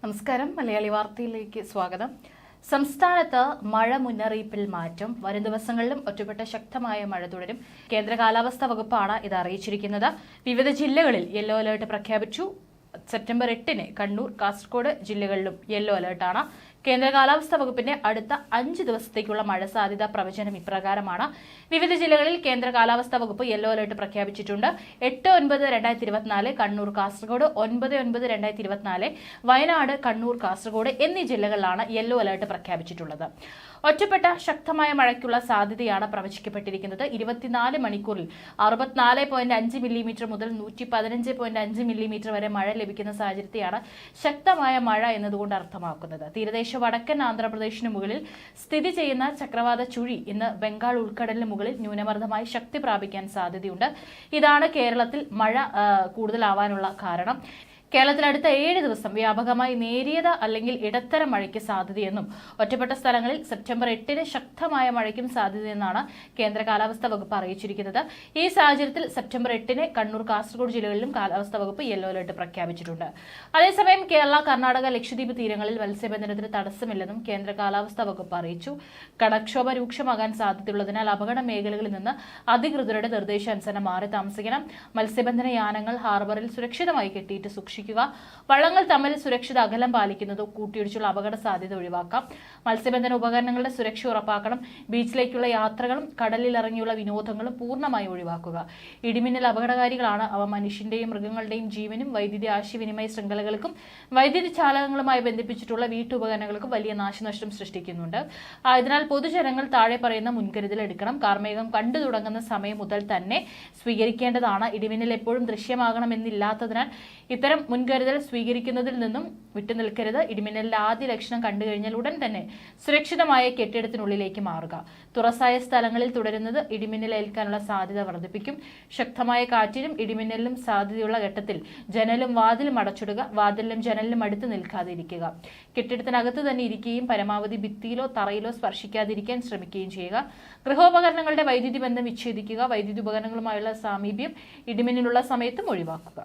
നമസ്കാരം. മലയാളി വാർത്തയിലേക്ക് സ്വാഗതം. സംസ്ഥാനത്ത് മഴ മുന്നറിയിപ്പിൽ മാറ്റം. വരും ദിവസങ്ങളിലും ഒറ്റപ്പെട്ട ശക്തമായ മഴ തുടരും. കേന്ദ്ര കാലാവസ്ഥാ വകുപ്പാണ് ഇത് അറിയിച്ചിരിക്കുന്നത്. വിവിധ ജില്ലകളിൽ യെല്ലോ അലർട്ട് പ്രഖ്യാപിച്ചു. സെപ്റ്റംബർ 8-ന് കണ്ണൂർ, കാസർഗോഡ് ജില്ലകളിലും യെല്ലോ അലർട്ടാണ്. കേന്ദ്ര കാലാവസ്ഥാ വകുപ്പിന്റെ അടുത്ത 5 ദിവസത്തേക്കുള്ള മഴ സാധ്യതാ പ്രവചനം ഇപ്രകാരമാണ്. വിവിധ ജില്ലകളിൽ കേന്ദ്ര കാലാവസ്ഥാ വകുപ്പ് യെല്ലോ അലർട്ട് പ്രഖ്യാപിച്ചിട്ടുണ്ട്. 8-9-2024 കണ്ണൂർ, കാസർഗോഡ്, 9-9-2024 വയനാട്, കണ്ണൂർ, കാസർഗോഡ് എന്നീ ജില്ലകളിലാണ് യെല്ലോ അലർട്ട് പ്രഖ്യാപിച്ചിട്ടുള്ളത്. ഒറ്റപ്പെട്ട ശക്തമായ മഴയ്ക്കുള്ള സാധ്യതയാണ് പ്രവചിക്കപ്പെട്ടിരിക്കുന്നത്. 24 മണിക്കൂറിൽ 64.5 മില്ലിമീറ്റർ മുതൽ 115.5 മില്ലിമീറ്റർ വരെ മഴ ലഭിക്കുന്ന സാഹചര്യത്തെയാണ് ശക്തമായ മഴ എന്നതുകൊണ്ട് അർത്ഥമാക്കുന്നത്. തീരദേശ വടക്കൻ ആന്ധ്രാപ്രദേശിന് മുകളിൽ സ്ഥിതി ചെയ്യുന്ന ചക്രവാത ചുഴി ഇന്ന് ബംഗാൾ ഉൾക്കടലിന് മുകളിൽ ന്യൂനമർദ്ദമായി ശക്തി പ്രാപിക്കാൻ സാധ്യതയുണ്ട്. ഇതാണ് കേരളത്തിൽ മഴ കൂടുതലാവാനുള്ള കാരണം. കേരളത്തിൽ അടുത്ത 7 ദിവസം വ്യാപകമായി നേരിയത് അല്ലെങ്കിൽ ഇടത്തരം മഴയ്ക്ക് സാധ്യതയെന്നും ഒറ്റപ്പെട്ട സ്ഥലങ്ങളിൽ സെപ്റ്റംബർ 8-ന് ശക്തമായ മഴയ്ക്കും സാധ്യതയെന്നാണ് കേന്ദ്ര കാലാവസ്ഥാ വകുപ്പ് അറിയിച്ചിരിക്കുന്നത്. ഈ സാഹചര്യത്തിൽ സെപ്റ്റംബർ 8-ന് കണ്ണൂർ, കാസർഗോഡ് ജില്ലകളിലും കാലാവസ്ഥാ വകുപ്പ് യെല്ലോ അലർട്ട് പ്രഖ്യാപിച്ചിട്ടുണ്ട്. അതേസമയം കേരള, കർണാടക, ലക്ഷദ്വീപ് തീരങ്ങളിൽ മത്സ്യബന്ധനത്തിന് തടസ്സമില്ലെന്നും കേന്ദ്ര കാലാവസ്ഥാ വകുപ്പ് അറിയിച്ചു. കടൽക്ഷോഭ രൂക്ഷമാകാൻ സാധ്യതയുള്ളതിനാൽ അപകട മേഖലകളിൽ നിന്ന് അധികൃതരുടെ നിർദ്ദേശാനുസരണം മാറി താമസിക്കണം. മത്സ്യബന്ധന യാനങ്ങൾ ഹാർബറിൽ സുരക്ഷിതമായി കെട്ടിയിട്ട് സൂക്ഷിക്കുക. വള്ളങ്ങൾ തമ്മിൽ സുരക്ഷിത അകലം പാലിക്കുന്നത് കൂട്ടിയിടിച്ചുള്ള അപകട സാധ്യത ഒഴിവാക്കാം. മത്സ്യബന്ധന ഉപകരണങ്ങളുടെ സുരക്ഷ ഉറപ്പാക്കണം. ബീച്ചിലേക്കുള്ള യാത്രകളും കടലിൽ ഇറങ്ങിയുള്ള വിനോദങ്ങളും പൂർണ്ണമായി ഒഴിവാക്കുക. ഇടിമിന്നൽ അപകടകാരികളാണ്. അവ മനുഷ്യന്റെയും മൃഗങ്ങളുടെയും ജീവനും വൈദ്യുതി ആശയവിനിമയ ശൃംഖലകൾക്കും വൈദ്യുതി ചാലകങ്ങളുമായി ബന്ധിപ്പിച്ചിട്ടുള്ള വീട്ടുപകരണങ്ങൾക്കും വലിയ നാശനഷ്ടം സൃഷ്ടിക്കുന്നുണ്ട്. ആയതിനാൽ പൊതുജനങ്ങൾ താഴെ പറയുന്ന മുൻകരുതൽ എടുക്കണം. കാർമേഘം കണ്ടു തുടങ്ങുന്ന സമയം മുതൽ തന്നെ സ്വീകരിക്കേണ്ടതാണ്. ഇടിമിന്നൽ എപ്പോഴും ദൃശ്യമാകണമെന്നില്ലാത്തതിനാൽ ഇത്തരം മുൻകരുതൽ സ്വീകരിക്കുന്നതിൽ നിന്നും വിട്ടുനിൽക്കരുത്. ഇടിമിന്നലിന്റെ ആദ്യ ലക്ഷണം കണ്ടുകഴിഞ്ഞാൽ ഉടൻ തന്നെ സുരക്ഷിതമായ കെട്ടിടത്തിനുള്ളിലേക്ക് മാറുക. തുറസായ സ്ഥലങ്ങളിൽ തുടരുന്നത് ഇടിമിന്നൽ ഏൽക്കാനുള്ള സാധ്യത വർദ്ധിപ്പിക്കും. ശക്തമായ കാറ്റിനും ഇടിമിന്നലിനും സാധ്യതയുള്ള ഘട്ടത്തിൽ ജനലും വാതിലും അടച്ചിടുക. വാതിലിനും ജനലിനും അടുത്ത് നിൽക്കാതെ ഇരിക്കുക. കെട്ടിടത്തിനകത്ത് തന്നെ ഇരിക്കുകയും പരമാവധി ഭിത്തിയിലോ തറയിലോ സ്പർശിക്കാതിരിക്കാൻ ശ്രമിക്കുകയും ചെയ്യുക. ഗൃഹോപകരണങ്ങളുടെ വൈദ്യുതി ബന്ധം വിച്ഛേദിക്കുക. വൈദ്യുതി ഉപകരണങ്ങളുമായുള്ള സാമീപ്യം ഇടിമിന്നലുള്ള സമയത്തും ഒഴിവാക്കുക.